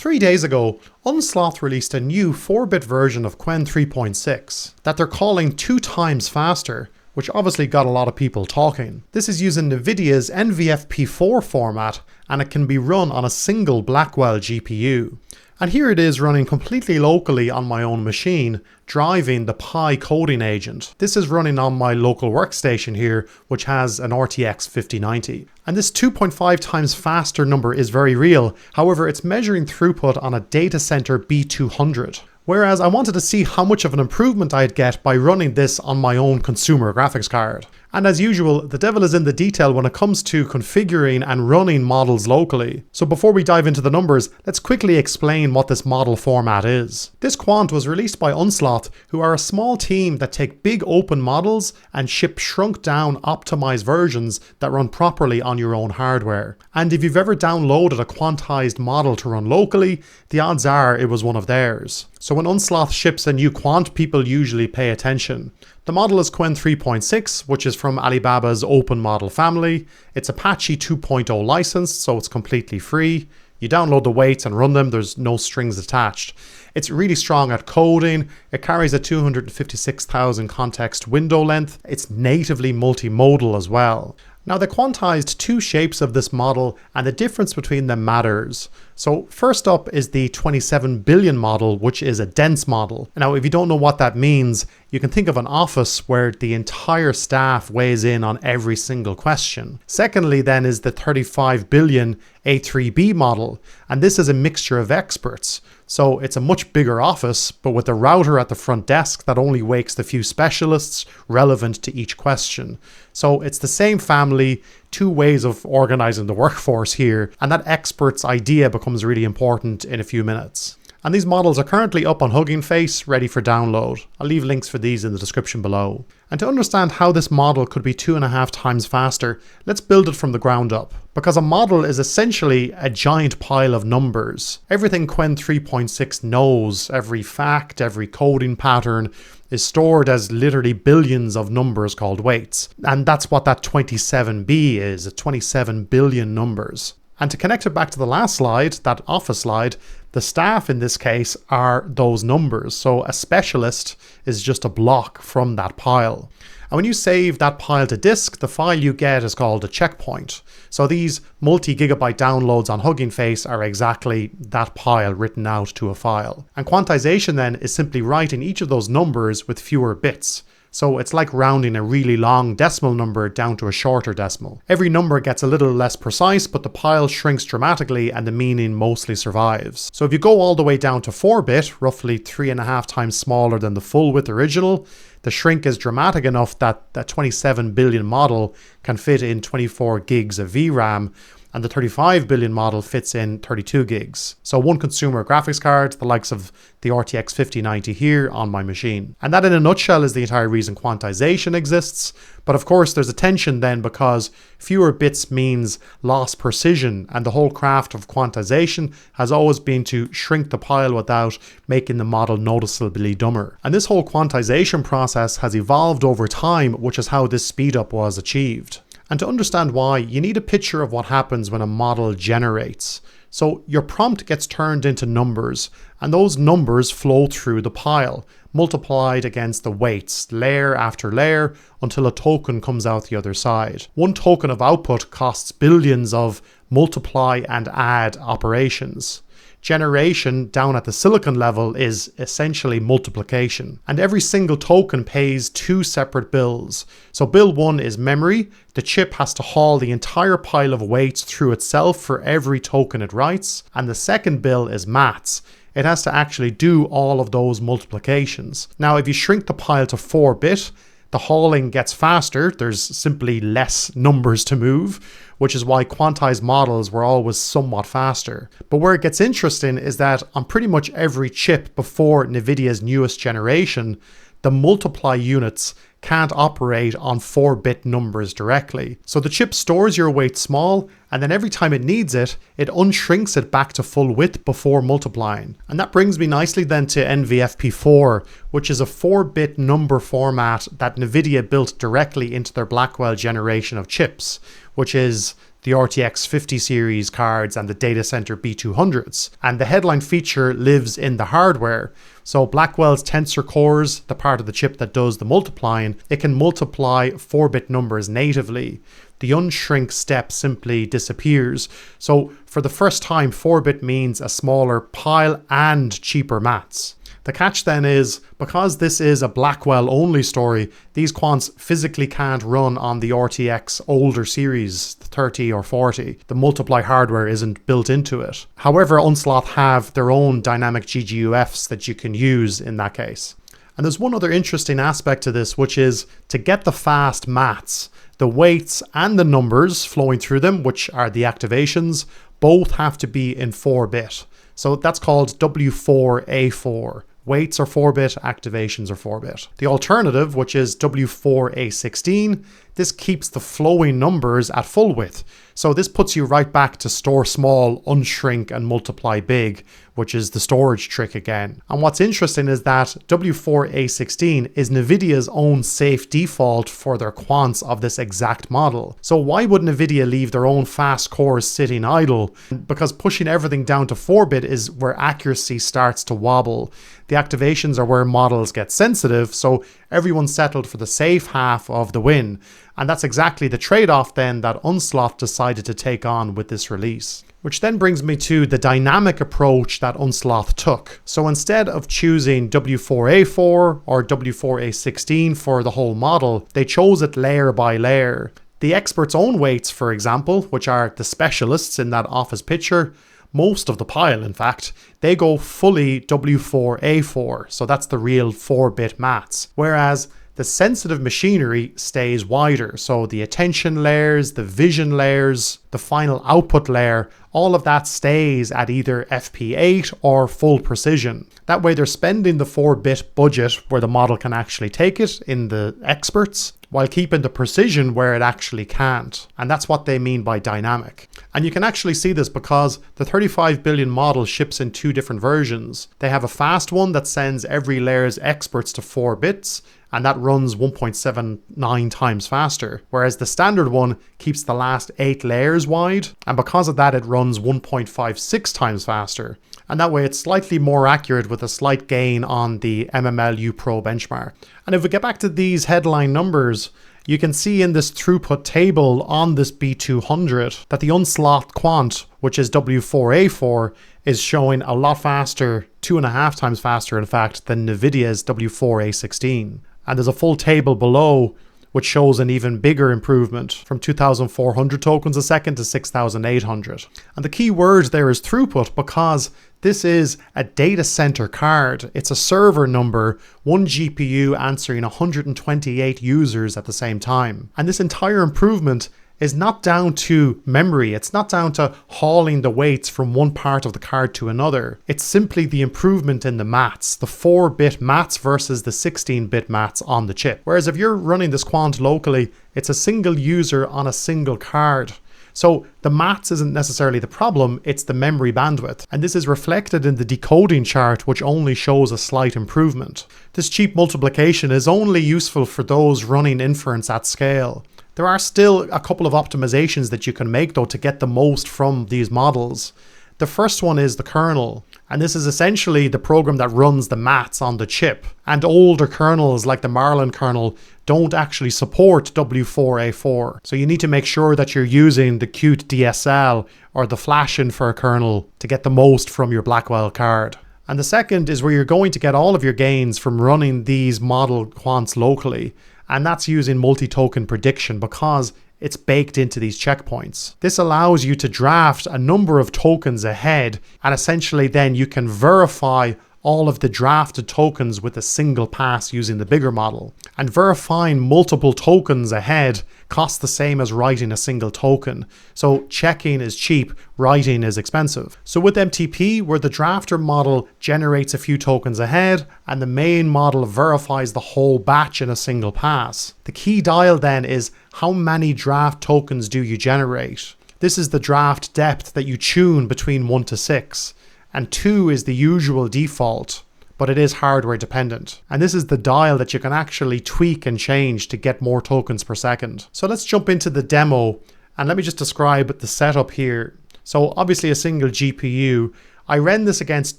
3 days ago, Unsloth released a new 4-bit version of Qwen 3.6 that they're calling 2 times faster, which obviously got a lot of people talking. This is using NVIDIA's NVFP4 format, and it can be run on a single Blackwell GPU. And here it is running completely locally on my own machine, driving the Pi coding agent. This is running on my local workstation here, which has an RTX 5090. And this 2.5 times faster number is very real. However, it's measuring throughput on a data center B200. Whereas I wanted to see how much of an improvement I'd get by running this on my own consumer graphics card. And as usual, the devil is in the detail when it comes to configuring and running models locally. So before we dive into the numbers, let's quickly explain what this model format is. This quant was released by Unsloth, who are a small team that take big open models and ship shrunk down optimized versions that run properly on your own hardware. And if you've ever downloaded a quantized model to run locally, the odds are it was one of theirs. So when Unsloth ships a new quant, people usually pay attention. The model is Qwen 3.6, which is from Alibaba's open model family. It's Apache 2.0 licensed, so it's completely free. You download the weights and run them, there's no strings attached. It's really strong at coding. It carries a 256,000 context window length. It's natively multimodal as well. Now they quantized 2 shapes of this model, and the difference between them matters. So first up is the 27 billion model, which is a dense model. Now if you don't know what that means, you can think of an office where the entire staff weighs in on every single question. Secondly then is the 35 billion A3B model, and this is a mixture of experts. So it's a much bigger office, but with a router at the front desk that only wakes the few specialists relevant to each question. So it's the same family, 2 ways of organizing the workforce here, and that expert's idea becomes really important in a few minutes. And these models are currently up on Hugging Face, ready for download. I'll leave links for these in the description below. And to understand how this model could be 2.5 times faster, let's build it from the ground up. Because a model is essentially a giant pile of numbers. Everything Qwen 3.6 knows, every fact, every coding pattern, is stored as literally billions of numbers called weights. And that's what that 27B is, 27 billion numbers. And to connect it back to the last slide, that office slide, the staff in this case are those numbers. So a specialist is just a block from that pile. And when you save that pile to disk, the file you get is called a checkpoint. So these multi-gigabyte downloads on Hugging Face are exactly that pile written out to a file. And quantization then is simply writing each of those numbers with fewer bits. So it's like rounding a really long decimal number down to a shorter decimal. Every number gets a little less precise, but the pile shrinks dramatically and the meaning mostly survives. So if you go all the way down to 4-bit, roughly 3.5 times smaller than the full width original, the shrink is dramatic enough that that 27 billion model can fit in 24 gigs of VRAM, and the 35 billion model fits in 32 gigs. So one consumer graphics card, the likes of the RTX 5090 here on my machine. And that in a nutshell is the entire reason quantization exists. But of course there's a tension then, because fewer bits means lost precision, and the whole craft of quantization has always been to shrink the pile without making the model noticeably dumber. And this whole quantization process has evolved over time, which is how this speed up was achieved. And to understand why, you need a picture of what happens when a model generates. So your prompt gets turned into numbers, and those numbers flow through the pile, multiplied against the weights, layer after layer, until a token comes out the other side. One token of output costs billions of multiply and add operations. Generation down at the silicon level is essentially multiplication, and every single token pays 2 separate bills. So bill 1 is memory. The chip has to haul the entire pile of weights through itself for every token it writes, and the second bill is maths. It has to actually do all of those multiplications. Now if you shrink the pile to 4-bit, the hauling gets faster, there's simply less numbers to move, which is why quantized models were always somewhat faster. But where it gets interesting is that on pretty much every chip before NVIDIA's newest generation, the multiply units can't operate on 4-bit numbers directly. So the chip stores your weight small, and then every time it needs it, it unshrinks it back to full width before multiplying. And that brings me nicely then to NVFP4, which is a 4-bit number format that NVIDIA built directly into their Blackwell generation of chips, which is the RTX 50 series cards and the data center B200s. And the headline feature lives in the hardware. So Blackwell's tensor cores, the part of the chip that does the multiplying, it can multiply 4-bit numbers natively. The unshrink step simply disappears. So for the first time, 4-bit means a smaller pile and cheaper mats. The catch then is, because this is a Blackwell only story, these quants physically can't run on the RTX older series, 30 or 40. The multiply hardware isn't built into it. However, Unsloth have their own dynamic GGUFs that you can use in that case. And there's one other interesting aspect to this, which is to get the fast mats, the weights and the numbers flowing through them, which are the activations, both have to be in 4-bit. So that's called W4A4. Weights are 4-bit, activations are 4-bit. The alternative, which is W4A16, this keeps the flowing numbers at full width. So this puts you right back to store small, unshrink and multiply big, which is the storage trick again. And what's interesting is that W4A16 is NVIDIA's own safe default for their quants of this exact model. So why would NVIDIA leave their own fast cores sitting idle? Because pushing everything down to 4-bit is where accuracy starts to wobble. The activations are where models get sensitive, so everyone settled for the safe half of the win. And that's exactly the trade-off then that Unsloth decided to take on with this release. Which then brings me to the dynamic approach that Unsloth took. So instead of choosing W4A4 or W4A16 for the whole model, they chose it layer by layer. The experts' own weights, for example, which are the specialists in that office picture, most of the pile in fact, they go fully W4A4, so that's the real 4-bit mats. Whereas the sensitive machinery stays wider, so the attention layers, the vision layers, the final output layer, all of that stays at either FP8 or full precision. That way they're spending the 4-bit budget where the model can actually take it in the experts, while keeping the precision where it actually can't. And that's what they mean by dynamic. And you can actually see this because the 35 billion model ships in 2 different versions. They have a fast one that sends every layer's experts to 4 bits, and that runs 1.79 times faster, whereas the standard one keeps the last 8 layers wide, and because of that it runs 1.56 times faster. And that way it's slightly more accurate with a slight gain on the MMLU Pro benchmark. And if we get back to these headline numbers, you can see in this throughput table on this B200 that the Unsloth Qwen, which is W4A4, is showing a lot faster, 2.5 times faster in fact, than NVIDIA's W4A16. And there's a full table below which shows an even bigger improvement from 2,400 tokens a second to 6,800. And the key word there is throughput, because this is a data center card. It's a server number, one GPU answering 128 users at the same time. And this entire improvement is not down to memory. It's not down to hauling the weights from one part of the card to another. It's simply the improvement in the mats, the 4-bit mats versus the 16-bit mats on the chip. Whereas if you're running this quant locally, it's a single user on a single card. So the mats isn't necessarily the problem, it's the memory bandwidth. And this is reflected in the decoding chart, which only shows a slight improvement. This cheap multiplication is only useful for those running inference at scale. There are still a couple of optimizations that you can make though to get the most from these models. The first one is the kernel, and this is essentially the program that runs the mats on the chip. And older kernels like the Marlin kernel don't actually support W4A4. So you need to make sure that you're using the Qt DSL or the flash infer kernel to get the most from your Blackwell card. And the second is where you're going to get all of your gains from running these model quants locally. And that's using multi-token prediction because it's baked into these checkpoints. This allows you to draft a number of tokens ahead, and essentially then you can verify all of the drafted tokens with a single pass using the bigger model. And verifying multiple tokens ahead costs the same as writing a single token. So checking is cheap, writing is expensive. So with MTP, where the drafter model generates a few tokens ahead and the main model verifies the whole batch in a single pass, the key dial then is how many draft tokens do you generate? This is the draft depth that you tune between 1 to 6. And 2 is the usual default, but it is hardware dependent. And this is the dial that you can actually tweak and change to get more tokens per second. So let's jump into the demo And let me just describe the setup here. So obviously a single GPU. I ran this against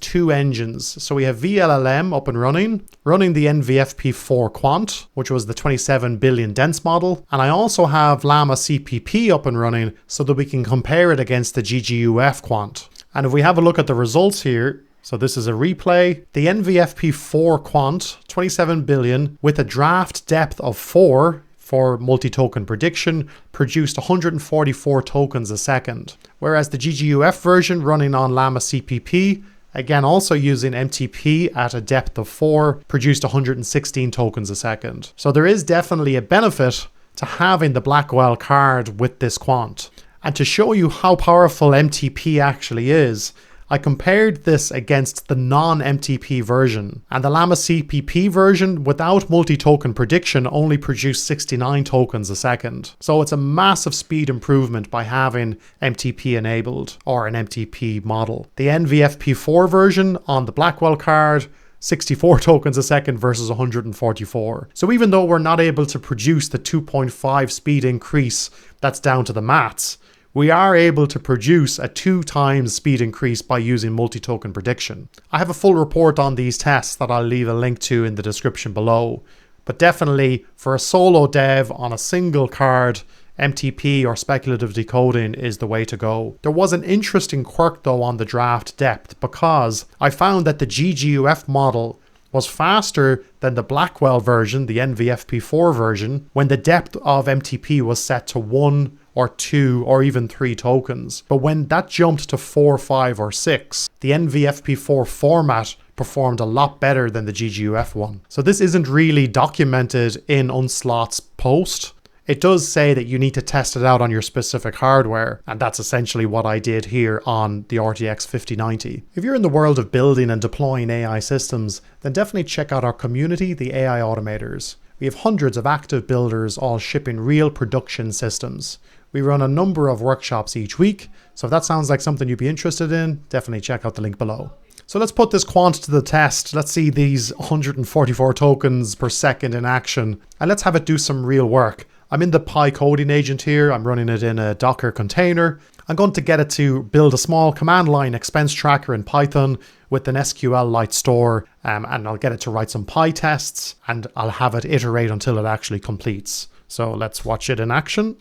two engines. So we have VLLM up and running the NVFP4 Quant, which was the 27 billion dense model. And I also have Llama CPP up and running so that we can compare it against the GGUF Quant. And if we have a look at the results here, so this is a replay. The NVFP4 Quant, 27 billion with a draft depth of 4 for multi-token prediction, produced 144 tokens a second. Whereas the GGUF version running on Llama CPP, again also using MTP at a depth of 4, produced 116 tokens a second. So there is definitely a benefit to having the Blackwell card with this quant. And to show you how powerful MTP actually is, I compared this against the non-MTP version, and the Llama CPP version without multi-token prediction only produced 69 tokens a second. So it's a massive speed improvement by having MTP enabled, or an MTP model. The NVFP4 version on the Blackwell card, 64 tokens a second versus 144. So even though we're not able to produce the 2.5 speed increase that's down to the maths, we are able to produce a 2 times speed increase by using multi-token prediction. I have a full report on these tests that I'll leave a link to in the description below. But definitely for a solo dev on a single card, MTP or speculative decoding is the way to go. There was an interesting quirk though on the draft depth, because I found that the GGUF model was faster than the Blackwell version, the NVFP4 version, when the depth of MTP was set to 1 or 2 or even 3 tokens. But when that jumped to 4, 5 or 6, the NVFP4 format performed a lot better than the GGUF one. So this isn't really documented in Unsloth's post. It does say that you need to test it out on your specific hardware, and that's essentially what I did here on the RTX 5090. If you're in the world of building and deploying AI systems, then definitely check out our community, the AI Automators. We have hundreds of active builders all shipping real production systems. We run a number of workshops each week, so if that sounds like something you'd be interested in, definitely check out the link below. So let's put this quant to the test. Let's see these 144 tokens per second in action, and let's have it do some real work. I'm in the Pi coding agent here. I'm running it in a Docker container. I'm going to get it to build a small command line expense tracker in Python with an SQLite store, and I'll get it to write some Pi tests, and I'll have it iterate until it actually completes. So let's watch it in action.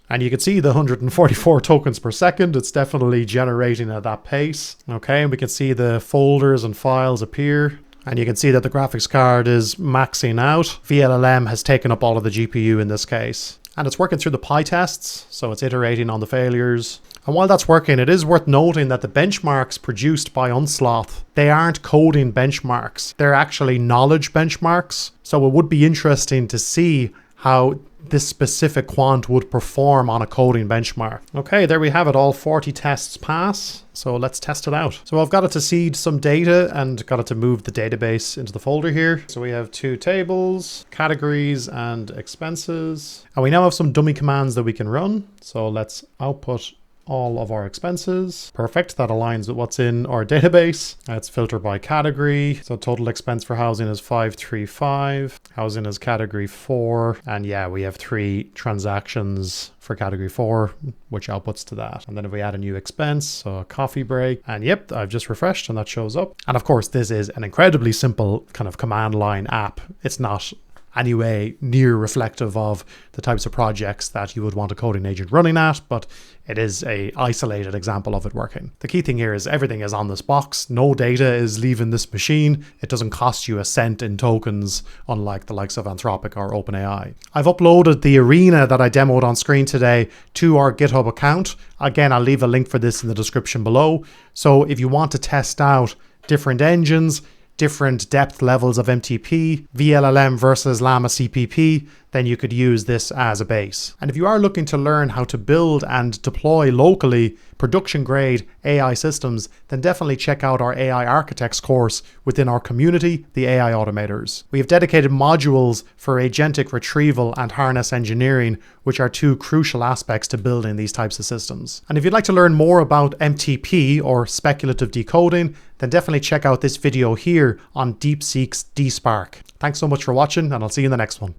And you can see the 144 tokens per second. It's definitely generating at that pace. Okay, and we can see the folders and files appear. And you can see that the graphics card is maxing out. VLLM has taken up all of the GPU in this case. And it's working through the Pi tests, so it's iterating on the failures. And while that's working, it is worth noting that the benchmarks produced by Unsloth, they aren't coding benchmarks. They're actually knowledge benchmarks. So it would be interesting to see how this specific quant would perform on a coding benchmark. Okay, there we have it. All 40 tests pass. So let's test it out. So I've got it to seed some data and got it to move the database into the folder here. So we have 2 tables, categories and expenses. And we now have some dummy commands that we can run. So let's output all of our expenses. Perfect, that aligns with what's in our database. Let's filter by category. So total expense for housing is 535. Housing is category 4. And yeah, we have 3 transactions for category 4, which outputs to that. And then if we add a new expense, so a coffee break, and yep, I've just refreshed and that shows up. And of course, this is an incredibly simple kind of command line app. It's not anyway near reflective of the types of projects that you would want a coding agent running at, but it is a isolated example of it working. The key thing here is everything is on this box. No data is leaving this machine. It doesn't cost you a cent in tokens, unlike the likes of Anthropic or OpenAI. I've uploaded the arena that I demoed on screen today to our GitHub account. Again, I'll leave a link for this in the description below. So if you want to test out different engines, different depth levels of MTP, VLLM versus Llama CPP, then you could use this as a base. And if you are looking to learn how to build and deploy locally production-grade AI systems, then definitely check out our AI Architects course within our community, the AI Automators. We have dedicated modules for agentic retrieval and harness engineering, which are 2 crucial aspects to building these types of systems. And if you'd like to learn more about MTP or speculative decoding, then definitely check out this video here on DeepSeek's DSpark. Thanks so much for watching, and I'll see you in the next one.